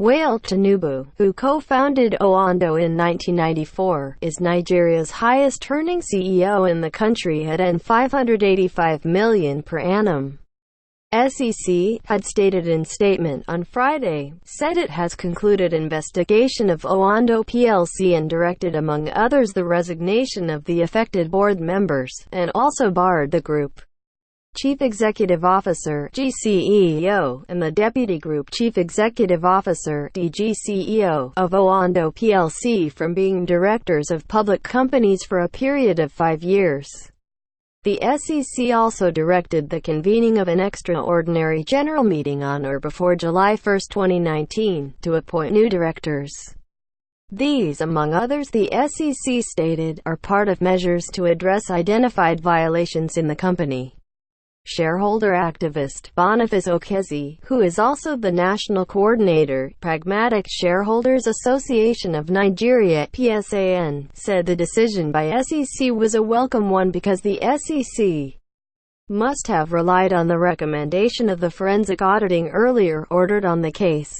Wale Tinubu, who co-founded Oando in 1994, is Nigeria's highest-earning CEO in the country at N$585 million per annum. SEC had stated in statement on Friday, said it has concluded investigation of Oando plc and directed among others the resignation of the affected board members, and also barred the group Chief Executive Officer (GCEO) and the Deputy Group Chief Executive Officer (DGCEO) of Oando plc from being directors of public companies for a period of 5 years. The SEC also directed the convening of an extraordinary general meeting on or before July 1, 2019, to appoint new directors. These, among others, the SEC stated, are part of measures to address identified violations in the company. Shareholder activist Boniface Okezi, who is also the national coordinator, Pragmatic Shareholders Association of Nigeria (PSAN), said the decision by SEC was a welcome one because the SEC must have relied on the recommendation of the forensic auditing earlier ordered on the case.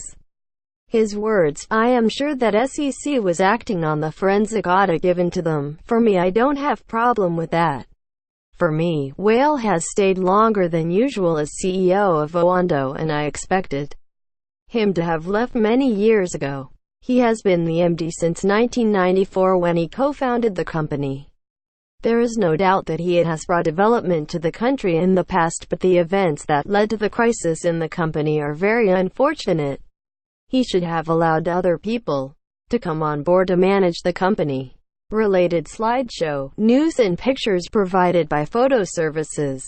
His words, "I am sure that SEC was acting on the forensic audit given to them. For me, I don't have problem with that. For me, Wale has stayed longer than usual as CEO of Oando and I expected him to have left many years ago. He has been the MD since 1994 when he co-founded the company. There is no doubt that he has brought development to the country in the past, but the events that led to the crisis in the company are very unfortunate. He should have allowed other people to come on board to manage the company." Related slideshow, news and pictures provided by Photo Services.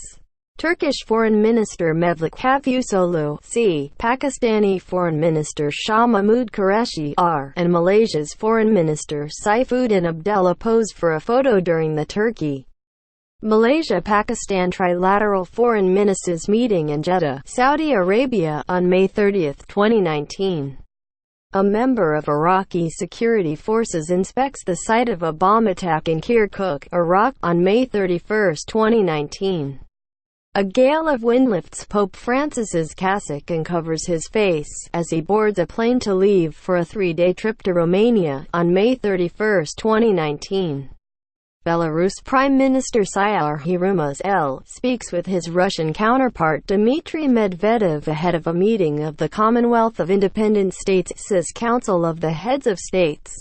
Turkish Foreign Minister Mevlut Cavusoglu, C. Pakistani Foreign Minister Shah Mahmood Qureshi, R. and Malaysia's Foreign Minister Saifuddin Abdullah posed for a photo during the Turkey-Malaysia-Pakistan Trilateral Foreign Ministers meeting in Jeddah, Saudi Arabia, on May 30, 2019. A member of Iraqi security forces inspects the site of a bomb attack in Kirkuk, Iraq, on May 31, 2019. A gale of wind lifts Pope Francis's cassock and covers his face, as he boards a plane to leave for a 3-day trip to Romania, on May 31, 2019. Belarus Prime Minister Syar Hirumaz speaks with his Russian counterpart Dmitry Medvedev ahead of a meeting of the Commonwealth of Independent States Council of the Heads of States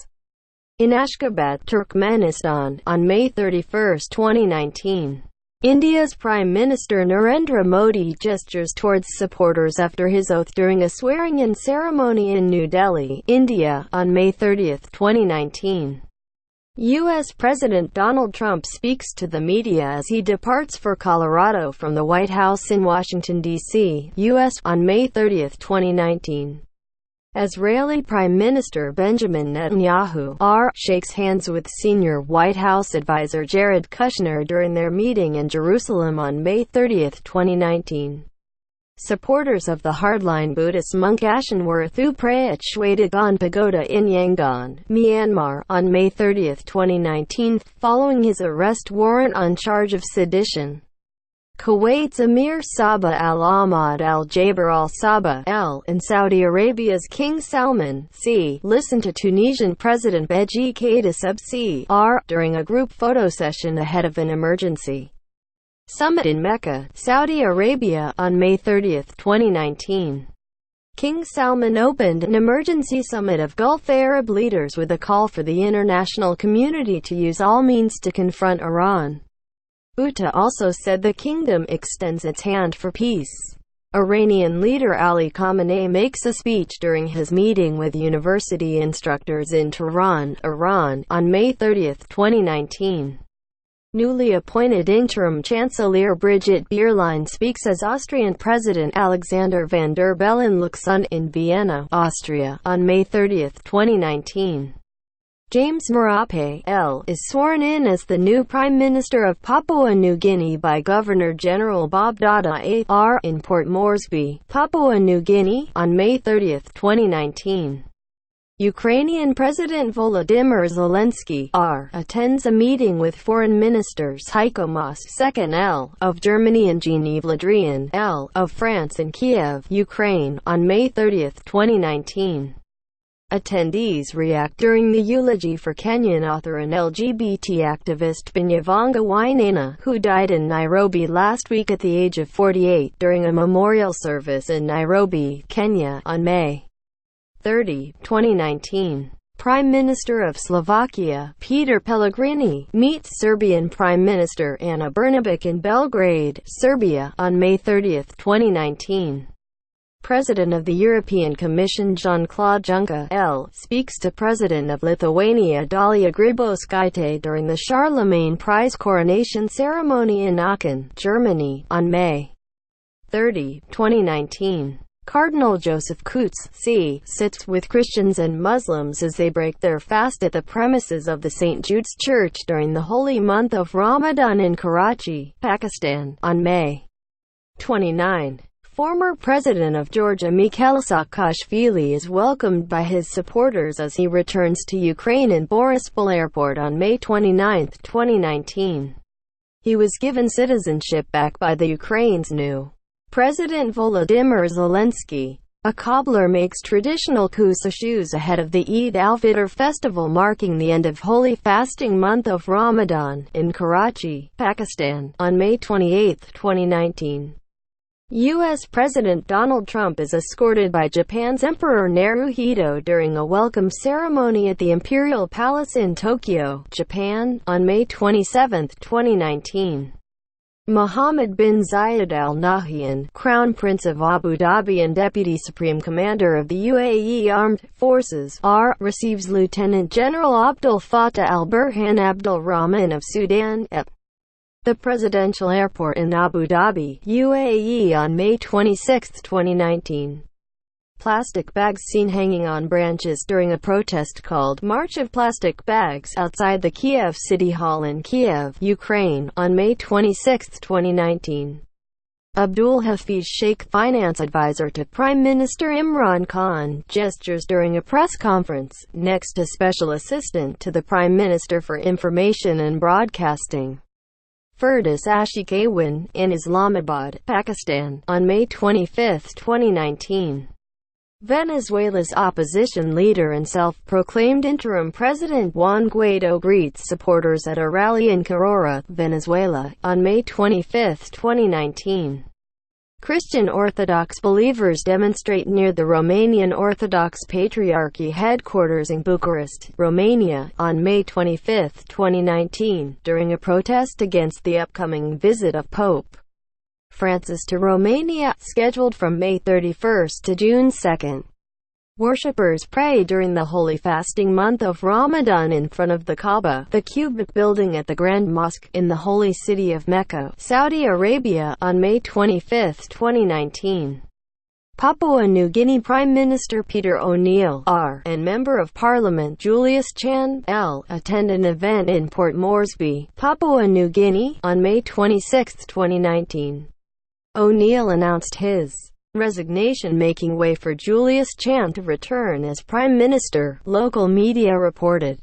in Ashgabat, Turkmenistan, on May 31, 2019. India's Prime Minister Narendra Modi gestures towards supporters after his oath during a swearing-in ceremony in New Delhi, India, on May 30, 2019. U.S. President Donald Trump speaks to the media as he departs for Colorado from the White House in Washington, D.C., U.S., on May 30, 2019. Israeli Prime Minister Benjamin Netanyahu, R., shakes hands with senior White House advisor Jared Kushner during their meeting in Jerusalem on May 30, 2019. Supporters of the hardline Buddhist monk Ashenworth pray at Shwedagon Pagoda in Yangon, Myanmar, on May 30, 2019, following his arrest warrant on charge of sedition. Kuwait's Emir Sabah al-Ahmad al-Jaber al-Sabah and Saudi Arabia's King Salman listened to Tunisian President Beji Caid Essebsi during a group photo session ahead of an emergency summit in Mecca, Saudi Arabia, on May 30, 2019. King Salman opened an emergency summit of Gulf Arab leaders with a call for the international community to use all means to confront Iran. Uta also said the kingdom extends its hand for peace. Iranian leader Ali Khamenei makes a speech during his meeting with university instructors in Tehran, Iran, on May 30, 2019. Newly appointed interim chancellor Brigitte Bierlein speaks as Austrian President Alexander van der Bellen looks on in Vienna, Austria, on May 30, 2019. James Marape, is sworn in as the new Prime Minister of Papua New Guinea by Governor-General Bob Dada in Port Moresby, Papua New Guinea, on May 30, 2019. Ukrainian President Volodymyr Zelensky attends a meeting with Foreign Ministers Heiko Maas II of Germany and Jean-Yves Le Drian of France in Kiev, Ukraine, on May 30, 2019. Attendees react during the eulogy for Kenyan author and LGBT activist Binyavanga Wainaina, who died in Nairobi last week at the age of 48 during a memorial service in Nairobi, Kenya, on May 30, 2019. Prime Minister of Slovakia, Peter Pellegrini, meets Serbian Prime Minister Ana Brnabic in Belgrade, Serbia, on May 30, 2019. President of the European Commission Jean-Claude Juncker speaks to President of Lithuania Dalia Grybauskaitė during the Charlemagne Prize coronation ceremony in Aachen, Germany, on May 30, 2019. Cardinal Joseph Coutts sits with Christians and Muslims as they break their fast at the premises of the St. Jude's Church during the holy month of Ramadan in Karachi, Pakistan, on May 29. Former President of Georgia Mikhail Saakashvili is welcomed by his supporters as he returns to Ukraine in Borispol Airport on May 29, 2019. He was given citizenship back by the Ukraine's new President Volodymyr Zelensky. A cobbler makes traditional Kusa shoes ahead of the Eid al-Fitr festival marking the end of holy fasting month of Ramadan, in Karachi, Pakistan, on May 28, 2019. U.S. President Donald Trump is escorted by Japan's Emperor Naruhito during a welcome ceremony at the Imperial Palace in Tokyo, Japan, on May 27, 2019. Mohammed bin Zayed Al Nahyan, Crown Prince of Abu Dhabi and Deputy Supreme Commander of the UAE Armed Forces, receives Lieutenant General Abdel Fattah al-Burhan Abdul Rahman of Sudan at the Presidential Airport in Abu Dhabi, UAE on May 26, 2019. Plastic bags seen hanging on branches during a protest called March of Plastic Bags outside the Kiev City Hall in Kiev, Ukraine, on May 26, 2019. Abdul Hafiz Sheikh, finance advisor to Prime Minister Imran Khan, gestures during a press conference, next to Special Assistant to the Prime Minister for Information and Broadcasting Firdaus Ashiq in Islamabad, Pakistan, on May 25, 2019. Venezuela's opposition leader and self-proclaimed interim president Juan Guaido greets supporters at a rally in Carora, Venezuela, on May 25, 2019. Christian Orthodox believers demonstrate near the Romanian Orthodox Patriarchy headquarters in Bucharest, Romania, on May 25, 2019, during a protest against the upcoming visit of Pope Francis to Romania, scheduled from May 31 to June 2. Worshippers pray during the holy fasting month of Ramadan in front of the Kaaba, the cubic building at the Grand Mosque, in the holy city of Mecca, Saudi Arabia, on May 25, 2019. Papua New Guinea Prime Minister Peter O'Neill, and Member of Parliament Julius Chan, attend an event in Port Moresby, Papua New Guinea, on May 26, 2019. O'Neill announced his resignation, making way for Julius Chan to return as Prime Minister, local media reported.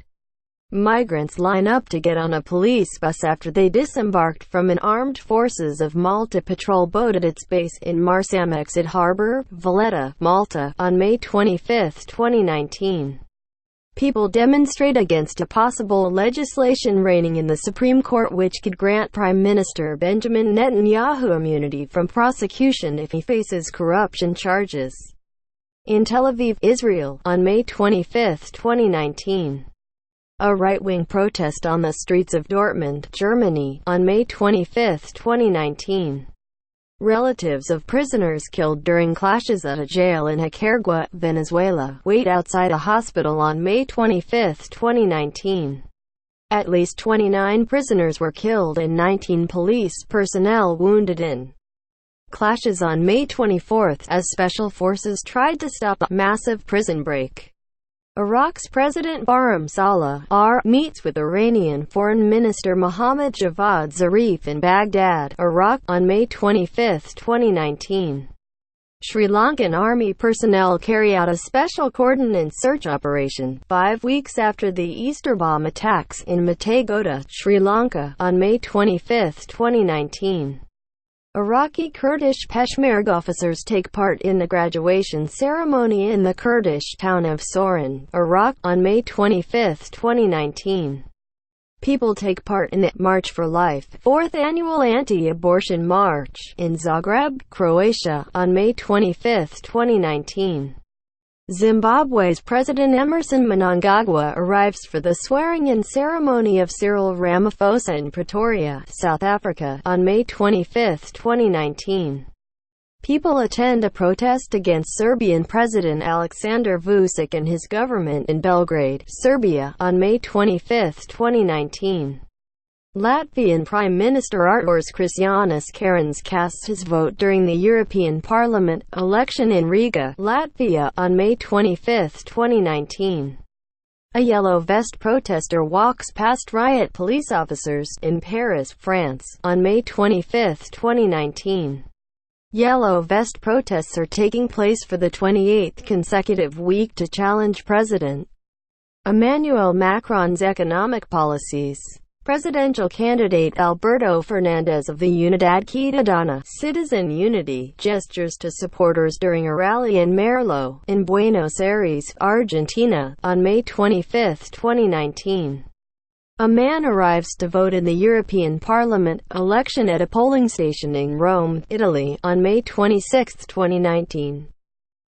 Migrants line up to get on a police bus after they disembarked from an Armed Forces of Malta patrol boat at its base in Marsamxett Harbour, Valletta, Malta, on May 25, 2019. People demonstrate against a possible legislation reigning in the Supreme Court which could grant Prime Minister Benjamin Netanyahu immunity from prosecution if he faces corruption charges. In Tel Aviv, Israel, on May 25, 2019. A right-wing protest on the streets of Dortmund, Germany, on May 25, 2019. Relatives of prisoners killed during clashes at a jail in Nicaragua, Venezuela, wait outside a hospital on May 25, 2019. At least 29 prisoners were killed and 19 police personnel wounded in clashes on May 24 as special forces tried to stop a massive prison break. Iraq's President Barham Saleh meets with Iranian Foreign Minister Mohammad Javad Zarif in Baghdad, Iraq, on May 25, 2019. Sri Lankan army personnel carry out a special coordinate search operation, 5 weeks after the Easter bomb attacks in Mutegoda, Sri Lanka, on May 25, 2019. Iraqi Kurdish Peshmerga officers take part in the graduation ceremony in the Kurdish town of Sorin, Iraq, on May 25, 2019. People take part in the March for Life, 4th annual anti-abortion march, in Zagreb, Croatia, on May 25, 2019. Zimbabwe's President Emerson Mnangagwa arrives for the swearing-in ceremony of Cyril Ramaphosa in Pretoria, South Africa, on May 25, 2019. People attend a protest against Serbian President Aleksandar Vučić and his government in Belgrade, Serbia, on May 25, 2019. Latvian Prime Minister Artūrs Krišjānis Kariņš casts his vote during the European Parliament election in Riga, Latvia, on May 25, 2019. A yellow vest protester walks past riot police officers in Paris, France, on May 25, 2019. Yellow vest protests are taking place for the 28th consecutive week to challenge President Emmanuel Macron's economic policies. Presidential candidate Alberto Fernandez of the Unidad Ciudadana Citizen Unity gestures to supporters during a rally in Merlo, in Buenos Aires, Argentina, on May 25, 2019. A man arrives to vote in the European Parliament election at a polling station in Rome, Italy, on May 26, 2019.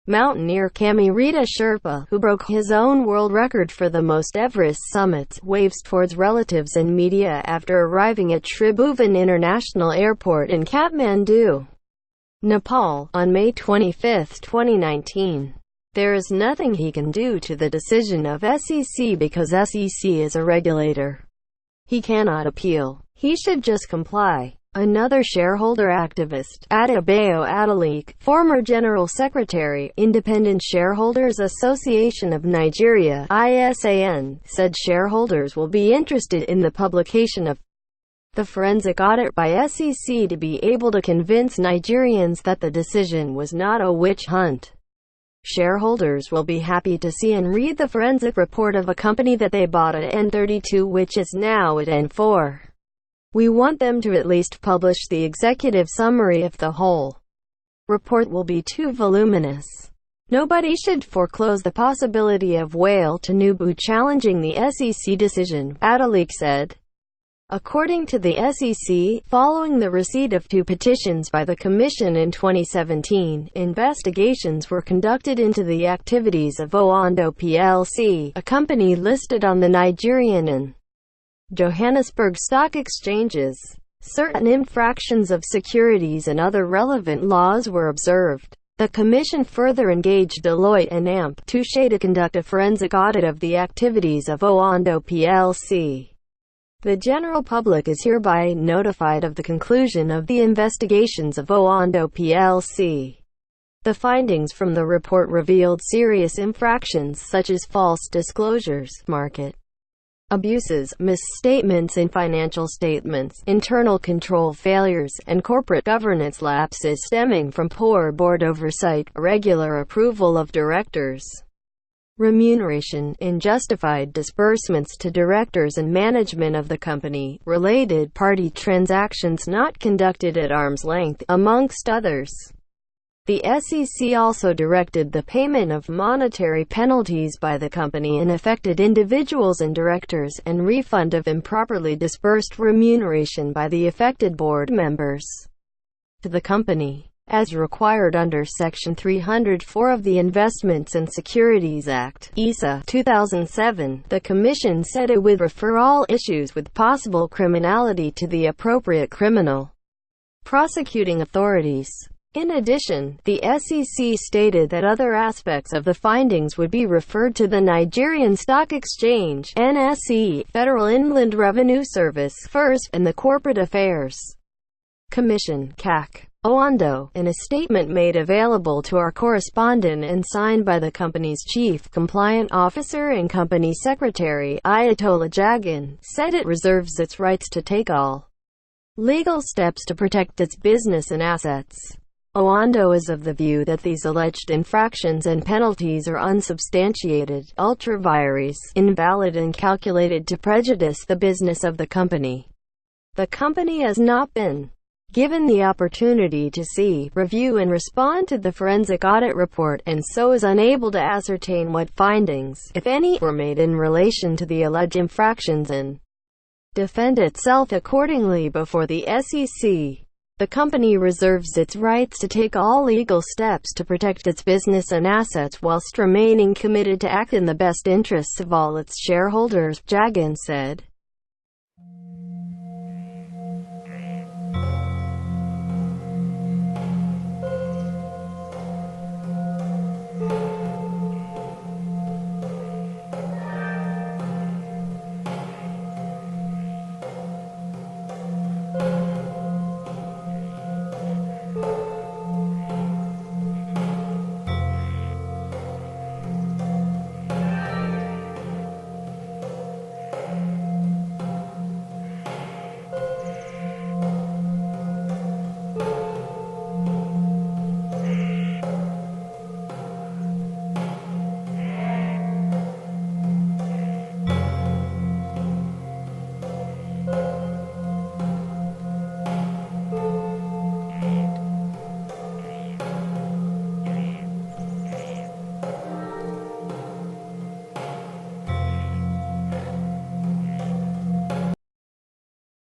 Mountaineer Kamirita Sherpa, who broke his own world record for the most Everest summits, waves towards relatives and media after arriving at Tribhuvan International Airport in Kathmandu, Nepal, on May 25, 2019. There is nothing he can do to the decision of SEC because SEC is a regulator. He cannot appeal. He should just comply. Another shareholder activist, Adebayo Adeleke, former General Secretary, Independent Shareholders Association of Nigeria (ISAN), said shareholders will be interested in the publication of the forensic audit by SEC to be able to convince Nigerians that the decision was not a witch hunt. Shareholders will be happy to see and read the forensic report of a company that they bought at N32 which is now at N4. We want them to at least publish the executive summary if the whole report will be too voluminous. Nobody should foreclose the possibility of Wale Tinubu challenging the SEC decision, Adeleke said. According to the SEC, following the receipt of 2 petitions by the Commission in 2017, investigations were conducted into the activities of Oando plc, a company listed on the Nigerian and Johannesburg stock exchanges. Certain infractions of securities and other relevant laws were observed. The Commission further engaged Deloitte and Amp Touche to conduct a forensic audit of the activities of Oando plc. The general public is hereby notified of the conclusion of the investigations of Oando plc. The findings from the report revealed serious infractions such as false disclosures, market abuses, misstatements in financial statements, internal control failures, and corporate governance lapses stemming from poor board oversight, irregular approval of directors' remuneration, unjustified disbursements to directors and management of the company, related party transactions not conducted at arm's length, amongst others. The SEC also directed the payment of monetary penalties by the company and affected individuals and directors, and refund of improperly disbursed remuneration by the affected board members to the company. As required under Section 304 of the Investments and Securities Act (ISA) 2007, the Commission said it would refer all issues with possible criminality to the appropriate criminal prosecuting authorities. In addition, the SEC stated that other aspects of the findings would be referred to the Nigerian Stock Exchange (NSE), Federal Inland Revenue Service (FIRS), and the Corporate Affairs Commission (CAC). Oando, in a statement made available to our correspondent and signed by the company's Chief Compliance Officer and Company Secretary, Ayatollah Jagan, said it reserves its rights to take all legal steps to protect its business and assets. Oando is of the view that these alleged infractions and penalties are unsubstantiated, ultra vires, invalid and calculated to prejudice the business of the company. The company has not been given the opportunity to see, review and respond to the forensic audit report, and so is unable to ascertain what findings, if any, were made in relation to the alleged infractions and defend itself accordingly before the SEC. The company reserves its rights to take all legal steps to protect its business and assets whilst remaining committed to act in the best interests of all its shareholders, Jagan said.